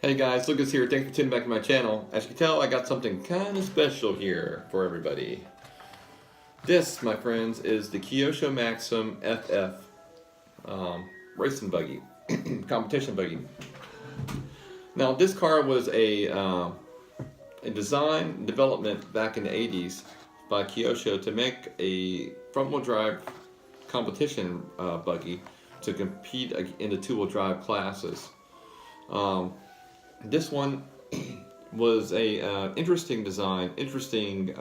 Hey guys, Lucas here. Thanks for tuning back to my channel. As you can tell, I got something kind of special here for everybody. This, my friends, is the KYOSHO MAXXUM FF racing buggy, competition buggy. Now, this car was a design development back in the 80s by KYOSHO to make a front-wheel drive competition buggy to compete in the two-wheel drive classes. This one was a interesting design, interesting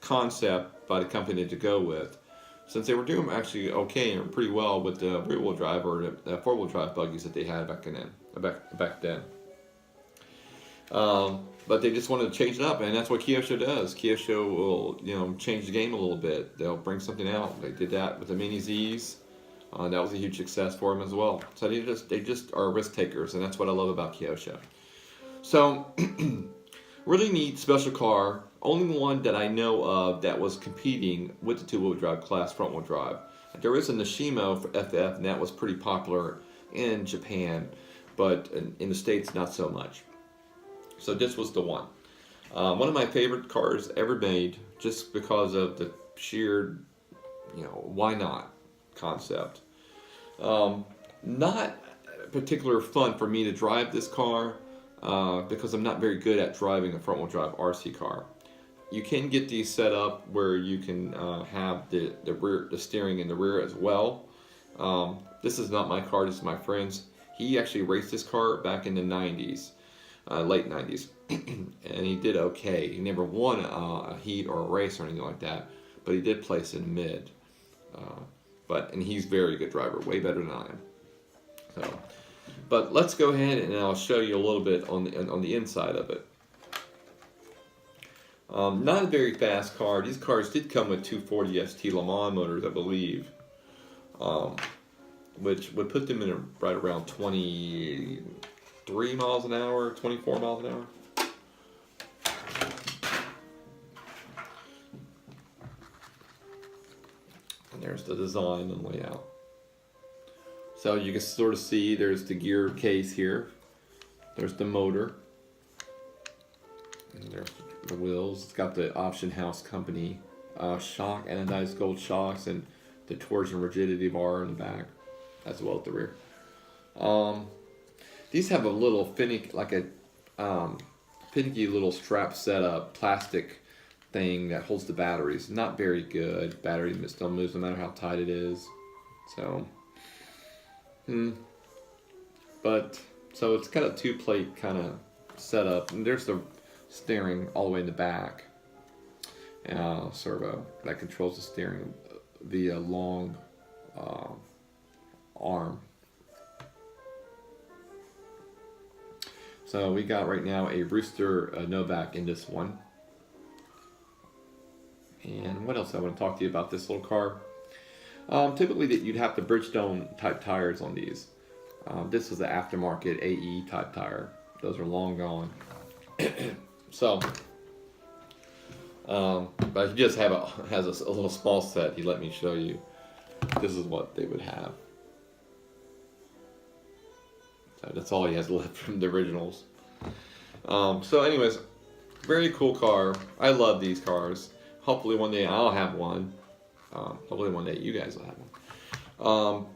concept by the company to go with, since they were doing actually okay and pretty well with the rear-wheel drive or the four-wheel drive buggies that they had back then. But they just wanted to change it up, and that's what KYOSHO does. KYOSHO will, change the game a little bit. They'll bring something out. They did that with the Mini Z's. That was a huge success for them as well. So they just are risk takers, and that's what I love about KYOSHO. So, really neat special car. Only one that I know of that was competing with the two-wheel drive class front-wheel drive. There is a Nishimo for FF, and that was pretty popular in Japan, but in the States not so much. So this was the one. One of my favorite cars ever made, just because of the sheer, why not concept. Not particular fun for me to drive this car because I'm not very good at driving a front-wheel drive RC car. You can get these set up where you can have the steering in the rear as well. This is not my car, this is my friend's. He actually raced this car back in the 90s, late 90s, and he did okay. He never won a heat or a race or anything like that, but he did place in mid. And he's a very good driver, way better than I am. So, but let's go ahead and I'll show you a little bit on the inside of it. Not a very fast car. These cars did come with 240 ST Le Mans motors, I believe, which would put them in right around 23 miles an hour, 24 miles an hour. And there's the design and layout. So you can sort of see there's the gear case here. There's the motor. And there's the wheels. It's got the Option House Company shock, anodized gold shocks, and the torsion rigidity bar in the back, as well as the rear. These have a little finicky little strap setup, plastic thing that holds the batteries. Not very good. Battery still moves no matter how tight it is. So, so it's got a two-plate kind of setup, and there's the steering all the way in the back. Servo that controls the steering via long arm. So we got right now a Rooster Novak in this one. And what else I want to talk to you about this little car? Typically you'd have the Bridgestone type tires on these. This is the aftermarket AE type tire. Those are long gone. So, but he just has a little small set. He let me show you. This is what they would have. So that's all he has left from the originals. So anyways, very cool car. I love these cars. Hopefully one day I'll have one. Hopefully one day you guys will have one.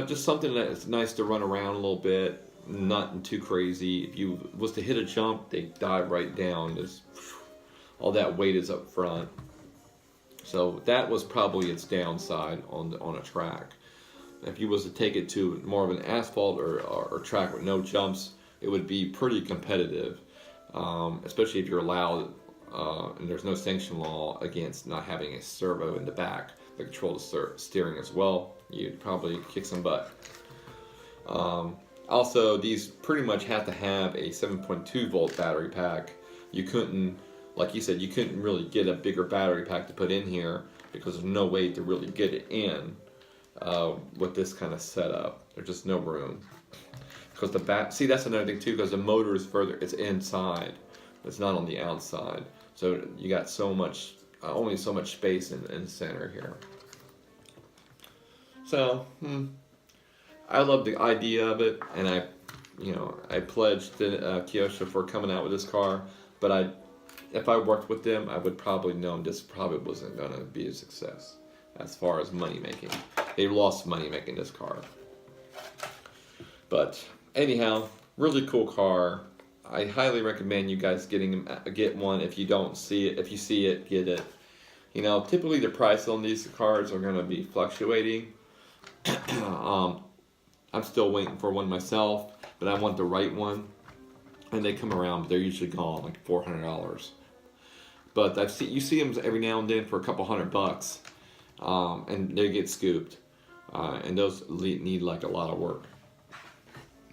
Just something that's nice to run around a little bit. Nothing too crazy. If you was to hit a jump, they dive right down. All that weight is up front. So that was probably its downside on a track. If you was to take it to more of an asphalt or track with no jumps, it would be pretty competitive, especially if you're allowed, and there's no sanction law against not having a servo in the back that controls the steering as well. You'd probably kick some butt. Also, these pretty much have to have a 7.2 volt battery pack. You couldn't, like you said, you couldn't really get a bigger battery pack to put in here because there's no way to really get it in with this kind of setup. There's just no room. Because see, that's another thing too, because the motor is further, it's inside. It's not on the outside. So you got so much, only so much space in the center here. So, I love the idea of it, and I you know, I pledged to KYOSHO for coming out with this car, but if I worked with them, I would probably know this probably wasn't going to be a success as far as money making. They lost money making this car. But anyhow, really cool car. I highly recommend you guys get one. If you don't see it, if you see it, get it. You know, typically the price on these cars are going to be fluctuating. I'm still waiting for one myself, but I want the right one. And they come around, but they're usually gone, like $400. But you see them every now and then for a couple $100, and they get scooped, and those need like a lot of work.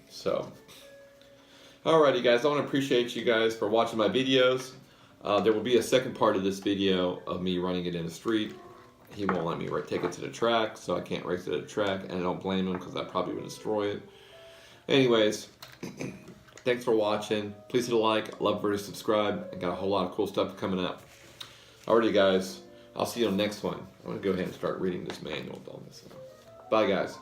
So, alrighty guys, I want to appreciate you guys for watching my videos. There will be a second part of this video of me running it in the street. He won't let me take it to the track, so I can't race it at the track, and I don't blame him because I probably would destroy it. Anyways, thanks for watching. Please hit a like, love for you to subscribe. I got a whole lot of cool stuff coming up. Alrighty guys, I'll see you on the next one. I'm going to go ahead and start reading this manual on this. Bye guys.